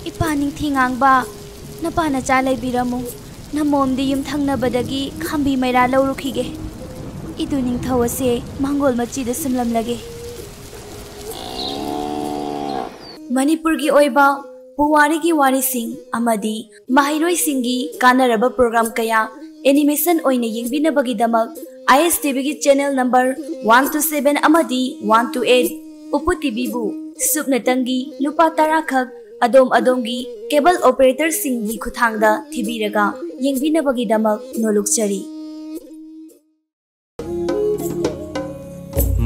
Ipaning thingangba napana cha leibiramu namomdi yum thangnabadagi khambi maira lawrukhige idu ningthawase mangol machida simlamlage Manipur gi oiba Wari gi wari sing amadi mahiroi singi kanaraba program kaya animation oine yengbinabagi damak ISTV gi channel number 127 amadi 128 PUPU TV bu subnatangi lupa tarakhak adom-adom gi cable operator singgi khuthangda thibiraga yengbinabagi damak nolukchari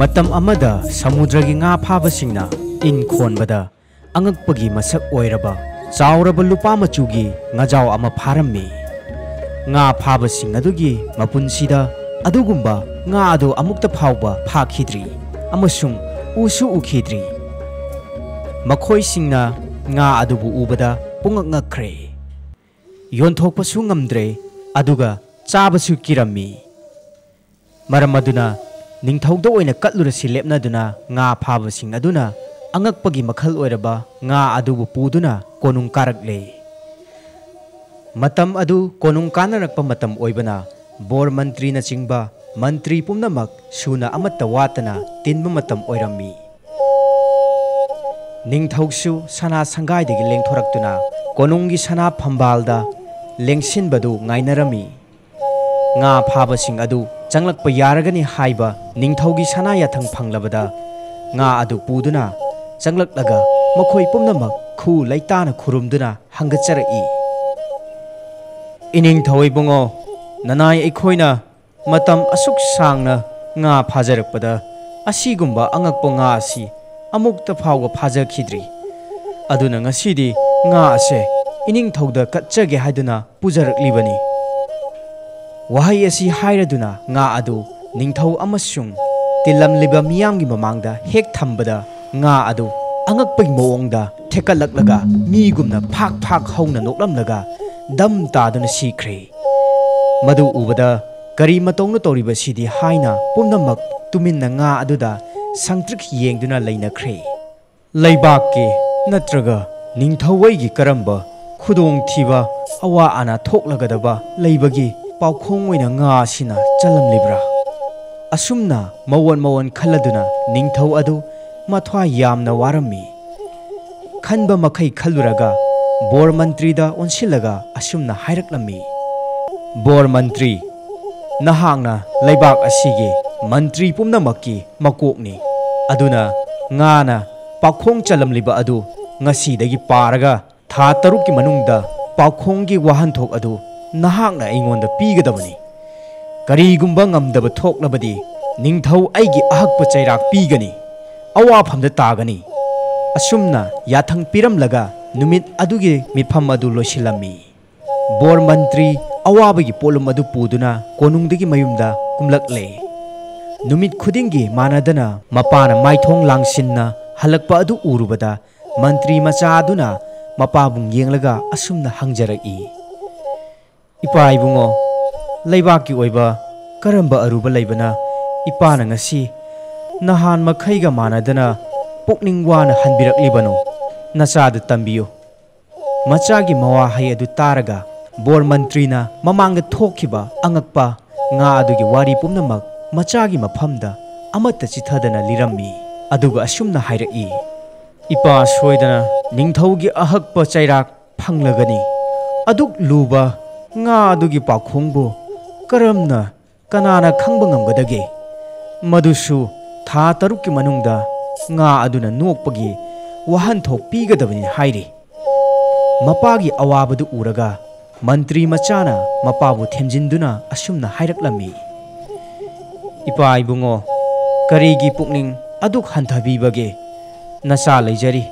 matam amada samudra gi nga phaba singna in khonbada angakpagi masak oiraba chauraba lupa machugi ngajau ama pharammi nga phaba sing adugi mapunsida adugumba nga adu amukta phauba phakhidri amasung usu ukhidri makhoi singna nga adubu ubada pungak ngakre yonthokpasu ngamdre aduga chabasu kirammi maramaduna ningthauda oina katlurasi lepnaduna nga phaba sing aduna angakpagi makhal oiraba nga adubu puduna konung karakle matam adu konung kanarakpa matam oibana bor mantri na chingba mantri pumnamak suna amatta watana tinba matam oirammi ningthausu sana sangaidagi lengthoraktuna konunggi sana phambalda lengsinbadu ngainarami nga phaba sing adu changlakpa yaragani haiba ningthaugi sana yathang phanglabada nga adu puduna changlaklaga makhoi pumnamak khu laitana khurumduna hangachara'i ining thawai bungo nanai aikhoina matam asuk sangna nga phajarakpada asigumba angakpa nga asi amukta phawga phajakhidri aduna ngasidi nga ase ining thawda katchage haiduna pujaraklibani wahai asi hairaduna nga adu ningthau amasung tilamliba miyamgi mamangda hek thambada nga adu angakpai moongda thekalaklaga migumna phak phak hauna noklamlaga dam taduna sikre madu ubada kari matongna toriba sidi haina pumnamak tuminna nga aduda sangtrik yengduna leinakre leibakki natraga ningthawai karamba khudong thiba awa ana thoklagadaba leibagi paukhong oina nga sina chalamlibra asumna mawon khaladuna ningthau adu mathwa yamna warami khanba makhai khaluraga bor mantri da onsilaga asumna hairaklammi bor mantri nahangna leibak asigi mantri pumnamakki makokni aduna ngana paukhong chalamliba adu ngasidagi paraga tha tarukki manungda paukhonggi wahanthok adu nahangna aingonda pigadabani karigumba ngamdaba thoklabadi ningthau aigi ahakpa chairak pigani awafamda tagani asumna yathang piramlaga numit adugi mifam adu losilami bor mantri awabagi polum adu puduna konungdagi mayumda kumlakle numit khudingi manadana mapana maithong langsinna halakpa adu urubada mantri macha aduna mapabung yenglaga asumna hangjaraki ipa ibungo leibaki oiba karamba aruba leibana ipana ngasi nahan makhaiga manadana pukning wana hanbiraklibano nachada tambiyo machagi mawa hai adu taraga bor mantrina mamanga thokhiba angakpa nga adugi wari pumnamak machagi maphamda amatta chithadana lirammi aduga asumna hairaki ipa soidana ningthaugi ahakpa chairak phanglagani aduk luba nga adugi pakhongbu karamna kanana khangba ngamgadage madusu tha tarukki manungda nga aduna nokpagi wahanthok pigadabani hairi mapagi awabadu uraga mantri machana mapabu themjinduna asumna hairaklammi ipa ibungo karigi pukning aduk hanthabibage nacha leijari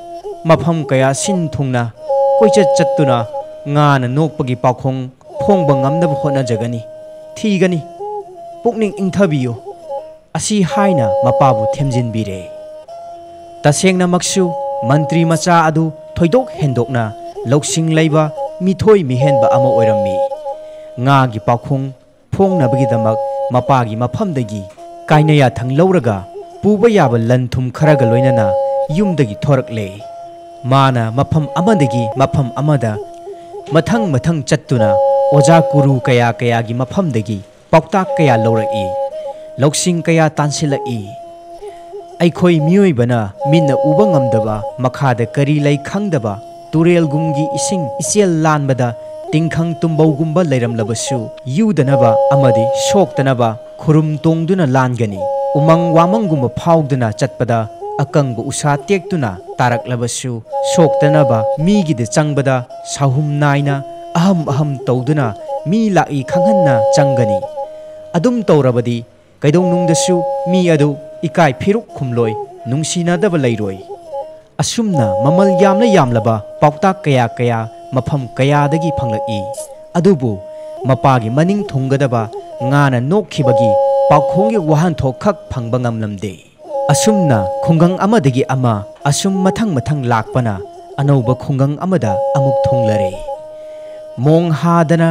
mafam kaya sin thungna koichat chattuna ngana nokpagi pakhong phongba ngamnaba hotnajagani thigani pukning ingthabiyo asi haina mapabu themjinbire tasengna maksu mantri macha adu thoidok hendokna loksing leiba mithoi mihenba ama oirammi nga gi pakhung phongnabagi damak mapagi maphamdagi kainaya thang lauraga puba yaba lanthum kharaga loinana yumdagi thorakle mana mafam amadagi mafam amada mathang mathang chattuna oja kuru kaya kaya gi mafamdagi pauktak kaya lauraki loksing kaya tansilai aikhoi mioibana minna uba ngamdaba makhada kari lai khangdaba turel gumgi ising isel lanbada tingkhang tumbawgumba leiramlabasu yudanaba amadi shoktanaba khurum tongduna langani umang wamangumba phauduna chatpada akangba usa tektuna taraklabasu shoktanaba migide changbada sahum naina aham tawduna mi lai khanghanna changani adum tawrabadi kaidongnungdasu mi adu ikai phiruk khumloi nungsinadaba leiroi asumna mamal yamlaba pauktak kaya kaya mafam kayadagi phanglaki adubu mapagi maning thungadaba ngana nokkhibagi pakhonggi wahanthok khak phangba ngamlamde asumna khungang amadagi ama asum mathang lakpana anauba khungang amada amuk thonglare mong hadana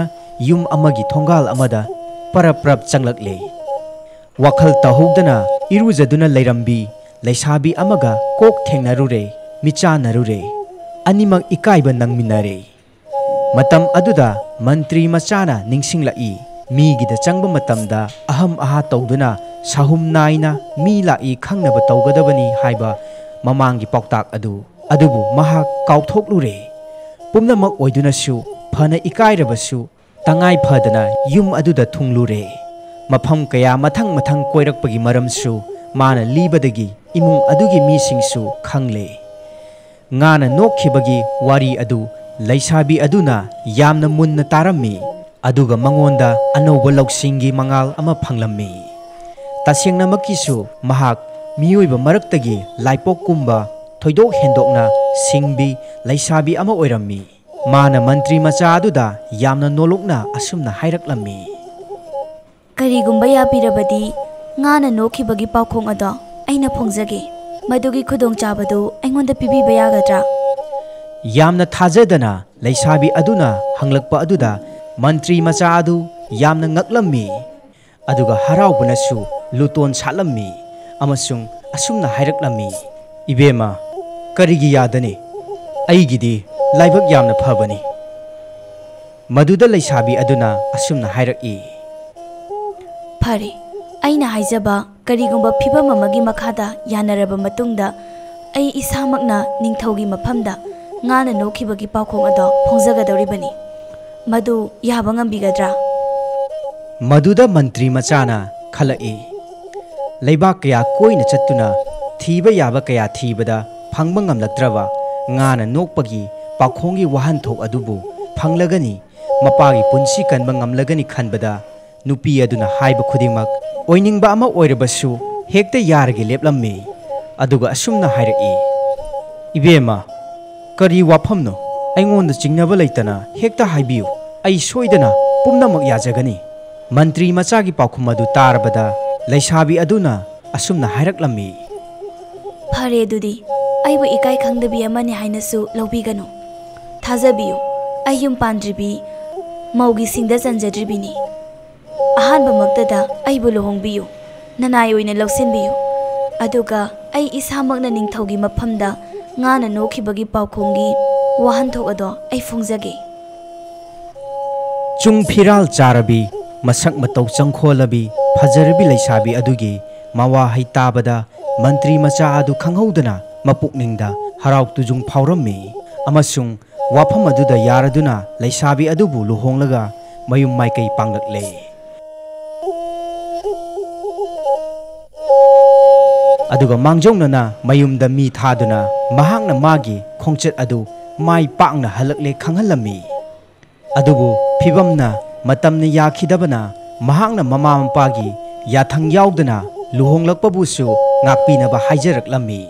yum amagi thongal amada paraprap changlakle wakhal tahugdana irujaduna leirambi leisabi amaga kok thengnarure michanarure animak ikaiba nangminare matam aduda mantri machana ningsinglai migida changba matamda aham aha tawduna sahum naina mi lai khangnaba tawgadabani haiba mamangi pauktak adubu mahak kauthoklure pumnamak oidunasu phana ikairabasu tangai phadana yum aduda thunglure mafam kaya mathang koirakpagi maramsu mana libadagi imung adugi misingsu khangle ngana nokhibagi wari adu leisabi aduna yamna munna tarammi aduga mangonda anauba loksingi mangal ama phanglammi tasengna makisu mahak miyoiba maraktagi laipok kumba thoidok hendokna singbi leisabi ama oirammi mana mantri macha aduda yamna nolokna asumna hairaklammi karigumba yapirabadi ngana nokhibagi paukhong ado aina phongjage madugi khudong chabadu aingonda pibiba yagadra yamna thajadana leisabi aduna hanglakpa aduda mantri macha adu yamna ngaklammi aduga haraubanasu luton salammi amasung asumna hairaklammi ibema karigi yadani aigidi laibak yamna phabani maduda leisabi aduna asumna hairaki phare aina haijaba karigumba phibam amagi makhada yanaraba matungda ai isamakna ningthaugi mafamda ngana nokhibagi paukhong ado phongjagadoribani madu yaba ngambigadra maduda mantri machana khalai leibak kaya koina chattuna thiba yaba kaya thibada phangba ngamlatraba ngana nokpagi paukhonggi wahanthok adubu phanglagani mapagi punsi kanba ngamlagani khanbada nupi aduna haiba khudingmak oiningba ama oirabasu hekta yaragi leplammi aduga asumna hairaki ibema kari wafamno aingonda chingnaba leitana hekta haibiu ai soidana pumnamak yajagani mantri machagi paukhum adu tarbada leisabi aduna asumna hairaklammi phare dudi aibu ikai khangdabi amani hainasu lobiganu thajabiu ayum pandribi maugi singda janjadribini ahanba magdada aibu lohongbiu nanai oina lawsinbiu aduga ai isamakna ningthaugi mafamda ngana nokhibagi paukhonggi wahanthok ado ai phongjage chung phiral charabi masak matau changkholabi phajarabi leisabi adugi mawa haitabada mantri macha adu khanghaudana mapukningda harau tujung phaurammi amasung wafam aduda yaraduna leisabi adubu luhonglaga mayum maikai panglakle aduga mangjongna mayumda mi thaduna mahangna magi khongchet adu mai pakna halakle khanghalami adubu phibamna matamna yakhidabana mahangna mama mampagi yathang yaudana luhonglakpabusu ngakpinaba haijaraklammi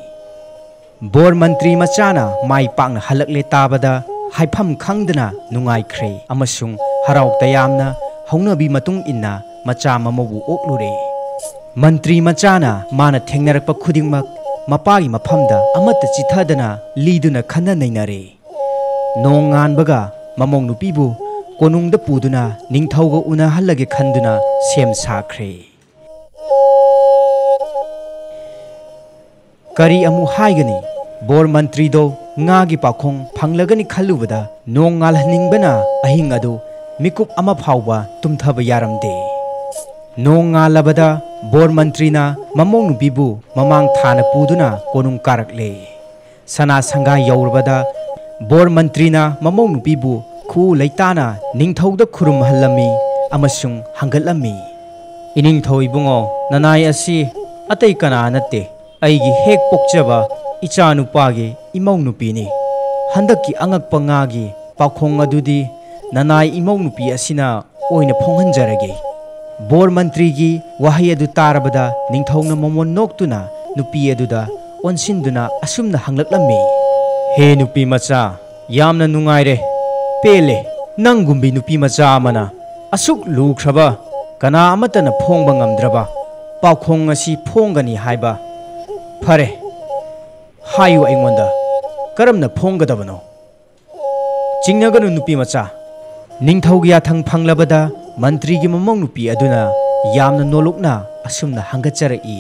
bor mantri machana mai pakna halakle tabada haifam khangdana nungaikhre amasung harau tayamna hongnabi matung inna macha mamabu oklure mantri machana mana thengnarakpa khudingmak mapagi maphamda amata chithadana liduna khana nainare nong nganbaga mamong nupibu konungda puduna ningthauga una hallage khanduna sem sakhre kari amu haigani bor mantri do ngagi pakhong phanglagani khallubada nong ngalhaningbana ahing adu mikup ama phawba tumthaba yaramde nong ngalabada bor mantrina mamong nupibu mamang thana puduna konung karakle sana sanga yaurabada bor mantrina mamong nupibu khu leitana ningthauda khurum hallami amasung hangalami iningthau ibungo nanai asi atai kana natte aigi hek pokchaba icha nupagi imong nupini handaki angakpa ngagi pakhong adudi nanai imong nupi asina oina phonghanjarage bor mantri gi wahay adu tarabada ningthauna momon noktuna nupi aduda onsinduna asumna hanglaklammi he nupi macha yamna nungaire pele nangumbi nupi macha amana asuk lukhraba kana amatana phongba ngamdraba pakhong asi phongani haiba phare hayu aingonda karamna phonggadabano jingnaganu nupi macha ningthaugi yathang phanglabada mantri gi mamong nupi aduna yamna nolokna asumna hangatcharai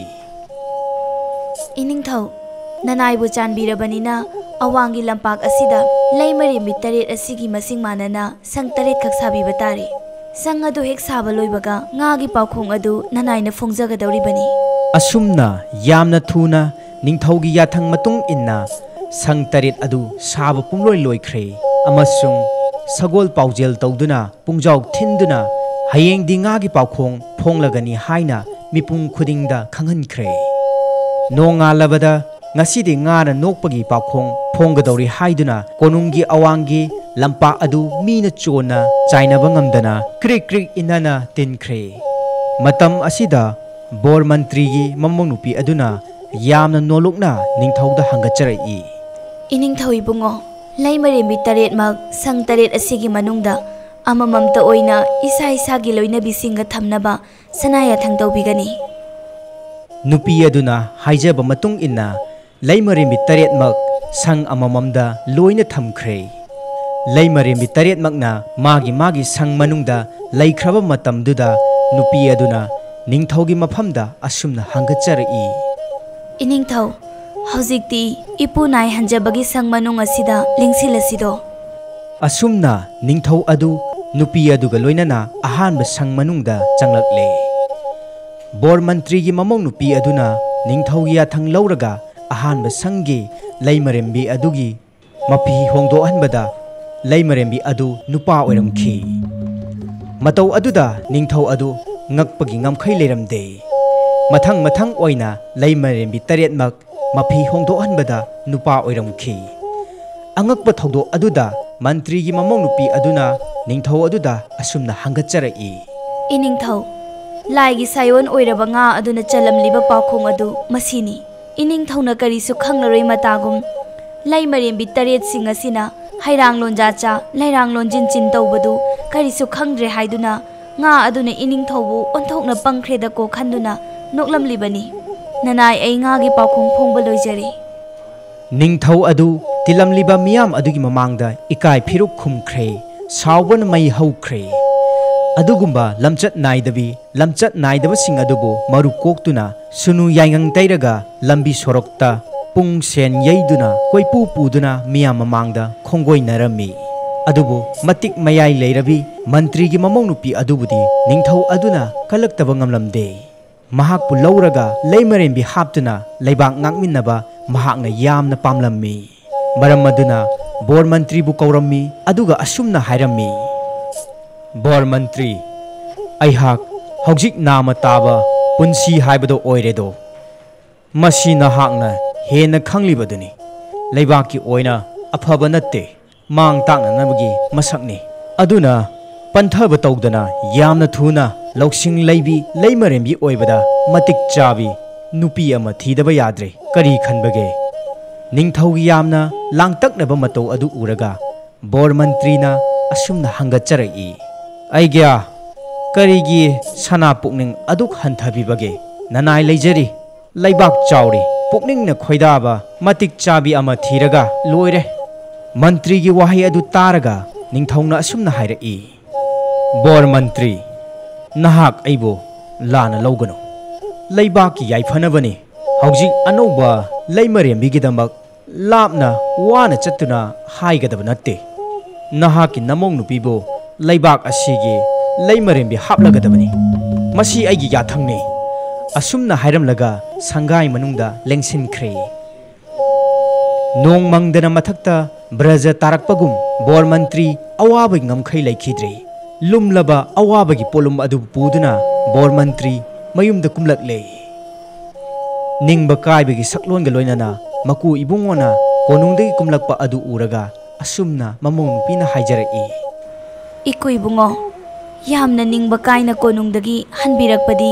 iningthau nanai bu chanbirabanina awangi lampak asida laimari mitaret asigi masing manana sang taret khak sabi batari sang adu hek saba loibaga ngagi pakhong adu nanai na phongjagadawribani asumna yamna thuna ningthaugi yathang matung inna sang taret adu saba pungloi loikhre amasung sagol paujel tawduna pungjau thinduna hayeng dingagi pakhong phonglagani haina mipung khudingda khanghankhre nonga labada ngasidi ngana nokpagi pakhong phonggadawri haiduna konunggi awangi lampa adu mina chona chainaba ngamdana krik krik inana tinkhre matam asida bor mantri gi mamong nupi aduna yamna nolokna ningthauda hangatcharai iningthau ibungo laimari mitaret mak sang taret asigi manungda amamamta oina isa isa gi loina bisinga thamnaba sanaya thangtawbigani nupi aduna haijaba matung inna laimari mitaret mak sang amamamda loina thamkhre laimari mitaret makna magi sang manungda laikhraba matamduda nupi aduna ningthaugi maphamda asumna hangatcharai iningthau hojikti ipu nai hanjabagi sang manung asida lingsilasido asumna ningthau adu nupi aduga loinana ahanba sang manungda changlakle bor mantri gi mamong nupi aduna ningthau ya thang lauraga ahanba sangi laimarembi adugi mapi hongdo hanbada laimarembi adu nupa oiramkhi matau aduda ningthau adu ngakpagi ngamkhai leiramde mathang oina laimarembi taret mak mapi hongdo hanbada nupa oiramkhi angakpa thogdo aduda mantri gi mamong nupi aduna ningthau aduda asumna hangatcharai iningthau laigi sayon oiraba nga aduna chalamliba pakhong adu masini iningthauna karisu khanglaroi matagum laimarembi taret sing asina hairang lonja cha lairang lonjin chin tawbadu karisu khangdre haiduna nga aduna iningthaubu onthokna pangkhreda ko khanduna noklamlibani nanai ai nga gi pakhong phongba loijari ningthau adu tilamliba miyam adugi mamangda ikai phiruk khumkhre sawban mai haukhre adugumba lamchat naidaba sing adubu maru koktuna sunu yaingang tairaga lambi sorokta pung sen yaiduna koipu puduna miyam mamangda khongoi narami adubu matik mayai leirabi mantri gi mamong nupi adubudi ningthau aduna kalaktaba ngamlamde mahakpu lauraga laimarembi haptuna leibak ngakminnaba mahakna yamna pamlammi maram aduna bor mantri bu kaurammi aduga asumna hairammi bor mantri aihak hojik nama taba punsi haibado oiredo masi nahakna hena khanglibaduni leibaki oina afaba natte mang takna nabagi masakni aduna panthaba tawdana yamna thuna loksing leibi leimarembi oibada matik chabi nupi ama thidaba yadre kari khanbage ningthaugi yamna langtaknaba matau adu uraga bor mantrina asumna hangatcharai aigya karigi sana pukning aduk hanthabibage nanai leijari laibak chauri पुकनिंगना खोइदाबा मतिक चाबी अमा थीरगा लोइरे मंत्री की वाहै अदु तारगा निंगथौना असुमना हाइरई bore मंत्री नहाक अइबो लाना लौगनो लैबाकी याइफनबनी हौजिक अनौबा लैमरेम्बिगिदमक लापना वाना चत्तुना हाइगदब नत्ते नहाकी नमोंग नुपीबो लैबाक असिगी लैमरेम्बि हापलगदबनी मसी अइगी याथंगने असुमना हाइरमलगा Sangai मनुंगदा लेंसिनख्रे नोंग मंगदना मथक्ता Braj तारकपगुम bore मंत्री अवाबगी ngमखै लैखिद्रे लुमलबा अवाबगी पोलुम अदु पुदुना बोर मंत्री मयुमदा कुमलकले निंगबा काइबगी सकलोनगा लोइनना मकु इबुंगोना कोनुंगदगी कुमलकपा अदु उरगा असुमना ममोंग नुपीना हाइजरई इकु इबुंगो यामना निंगबा काइना कोनुंगदगी हनबिरकपदी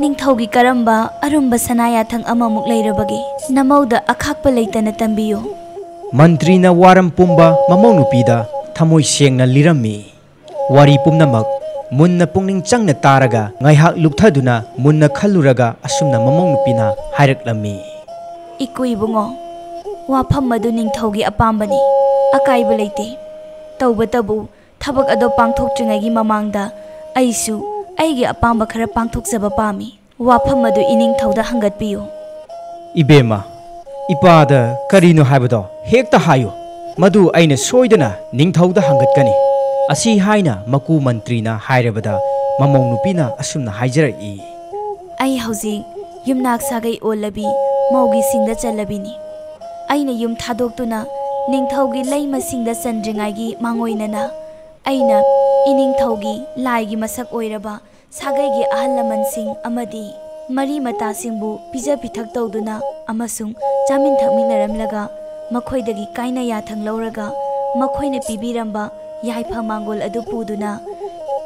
निंगथौगी करंबा अरुंबा सनायाथंग अमामुक लैरबगी नमौदा अखाकपा लैतना तंबियो मंत्री ना वारम पुंबा ममोंग नुपीदा थमोय सेंगना लिरम्मी वारी पुमनमक Munna पुंगनिंग चंगना तारगा ngaihak lukthaduna munna khalluraga asumna mamong nupina hairaklami इकु Ibungo वाफम मदु निंगथौगी अपाम्बनी अकाइबा लैते तौबतबु थबक अदो पांगथोक्ट्रिङैगी ममांगदा अइसु अइगी अपाम्बा खरा पांगथोक्जबा पामी वाफम मदु इनिंगथौदा हंगतपियो इबेमा इपादा करिनो हाइबदो हेक्ता हायो मदु अइना सोइदना निंगथौदा हंगतकनी असी हाइना मकु मंत्रीना हाइरबदा ममोंग नुपीना असुमना हाइजरई अइ हौजी युमनाक सागै ओलबी मौगी सिंगदा चलबीनी अइना युम थादोक्तुना निंगथौगी लैमा सिंगदा चंद्रिङाइगी मांगोइनना अइना इनिंगथौगी लाइगी मसक ओइरबा सागैगी अहल लमनसिंग अमदी मरी मतासिंगबु पिजा पिथक तौदुना अमसुंग चामिन थकमिनरमलगा मखोइदगी काइना याथंग लौरगा मखोइना पिबिरंबा याइफा मांगोल अदु पुदुना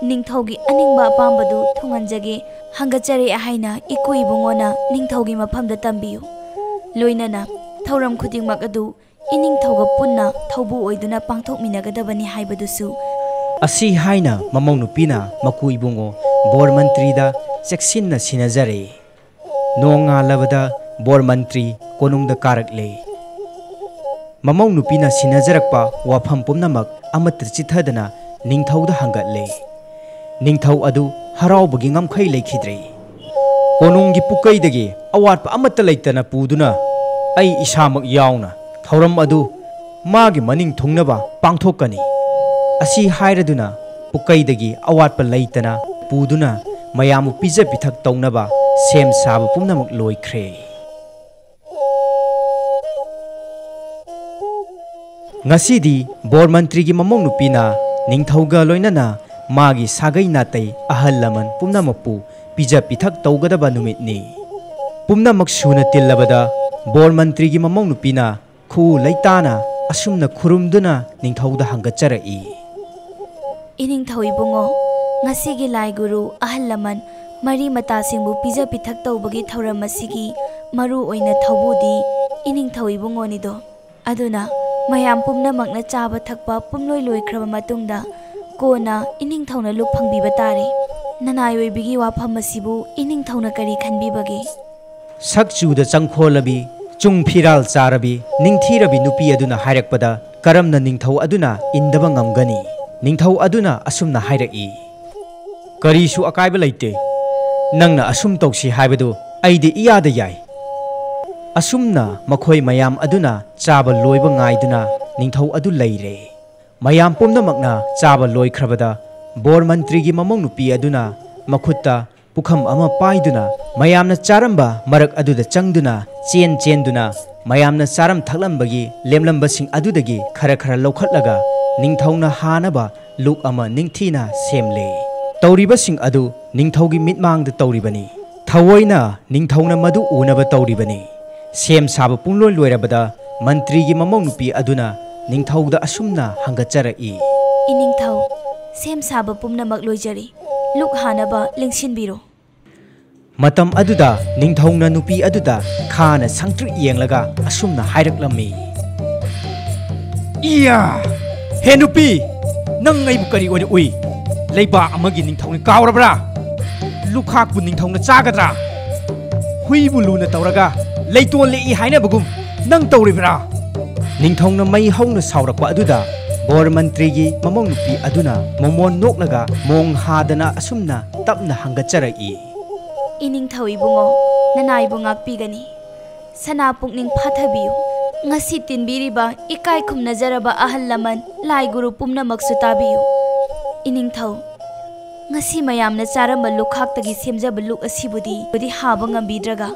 निंगथौगी अनिंगबा अपाम्बदु थुंगनजगे हंगचरे हाइना इकु इबुंगोना निंगथौगी मफमदा तंबियु लोइनना थौरम खुदिंगमक अदु इनिंगथौगा पुन्ना थौबु ओइदुना पांगथोकमिनगदबनी हाइबदुसु असी हाइना ममोंग नुपीना मकु इबुंगो बोर मंत्रीदा चेक्सिनना सिनजरे नोंगा लबदा बोर मंत्री कोनुंगदा कारकले ममोंग नुपीना सिनजरकपा वाफम पुमनमक अमत चिथदना निंगथौदा हंगतले निंगथौ अदु हरावबगी ngमखै लैखिद्रे कोनुंगी पुकैदगी अवाटपा अमत लैतना पुदुना अई इसामक यावना थौरम अदु मागी मनिंग थुंगनबा पांगथोकनी असी हाइरदुना पुकैदगी अवाटपा लैतना पुदुना मयामु पिजा पिथक तौनबा सेम साब पुमनमक लोइख्रे ngасidi बोर मंत्री की ममोंग नुपीना निंगथौगा लोइनना मागी सागै नातै अहल लमन पुमनमकपु पिजा पिथक तौगदबा नुमितनी पुमनमक सुना तिल्लबदा बोर मंत्री की ममोंग नुपीना खु लैताना असुमना खुरुमदुना निंगथौदा हंगचरई इनिंगथौ इबुंगो ngasiगी lai guru ahal laman mari matasingbु पिजा पिथक तौबगी थौरम असिगी मरु ओइना थौबुदी इनिंगथौ इबुंगो निदो अदुना मयाम पुमनमकना चाबा थकपा पुमलोय लोइख्रबा मतुंगदा कोना इनिंगथौना लुक फंगबिबा तारे ननाय ओइबिगी वाफम असिबु इनिंगथौना करी खनबिबगे सकचुदा चंखोलबी चुंग फिराल चारबी निंगथीरबी नुपी अदुना हाइरकपदा करमना निंगथौ अदुना इंदबा ngमगनी निंगथौ अदुना असुमना हाइरई करीसु अकाइबा लैते नंगना असुम तौसी हाइबदु अइदि इयादा याय असुमना मखोय मयाम अदुना चाबा लोइबा ngaइदुना निंगथौ अदु लैरे मयाम पुमनमकना चाबा लोइख्रबदा बोर मंत्री की ममोंग नुपी अदुना मखुत्ता पुखम अमा पाइदुना मयामना चारंबा मरक अदुदा चंगदुना चेन चेनदुना मयामना चारम थकलंबगी लेमलंबसिंग अदुदगी खरा खरा लौखटलगा निंगथौना हानबा लुक अमा निंगथीना सेमले तौरिबसिंग अदु निंगथौगी मिटमांगदा तौरिबनी थवोइना निंगथौना मदु उनबा तौरिबनी सेम साबा पुंलोय लोइरबदा मंत्री की ममोंग नुपी अदुना निंगथौदा असुमना हंगचरई इनिंगथौ सेम साबा पुमनमक लोइजरी लुक हानबा लेंसिनबिरो मतम अदुदा निंगथौना नुपी अदुदा खाना संगत्रु येंगलगा असुमना हाइरकलमी इया हे नुपी नंग अइबु करी ओइ उइ लेबा अमगी निंगथौनि कावरबरा लुखाकबु निंगथौना चागद्रा हुइबु लुना तौरगा leitol lei haina bagum nang tawribra ningthongna mai hauna saurakpa aduda bor mantri gi mamong nupi aduna momon noknaga mong hadana asumna tapna hangacharai ining thawi bungo nanai bungak pigani sana pukning phathabiu ngasi tinbiriba ikai khumna jaraba ahal laman lai guru pumna maksu tabiu ining thau ngasi mayamna charamba lukhak-tagi semjaba luk asibudi budi haba ngambidraga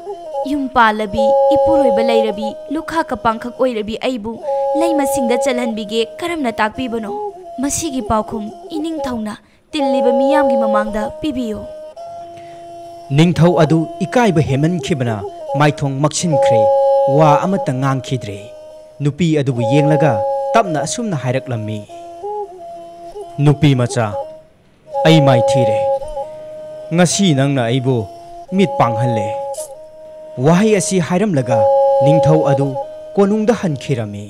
yum palabi ipuroiba lairabi lukha ka pangkhak oirabi aibu leimasingda chalhanbige karamna takpibano masigi paukhum ining thauna tilliba miyamgi mamangda pibiyo ningthau adu ikaiba heman khibana maithong maksinkhre wa amata ngangkhidre nupi adubu yenglaga tapna asumna hairaklammi nupi macha ai mai thire ngasi nangna aibu mit panghalle wahai asi hairamlaga ningthau adu konungda hankhirami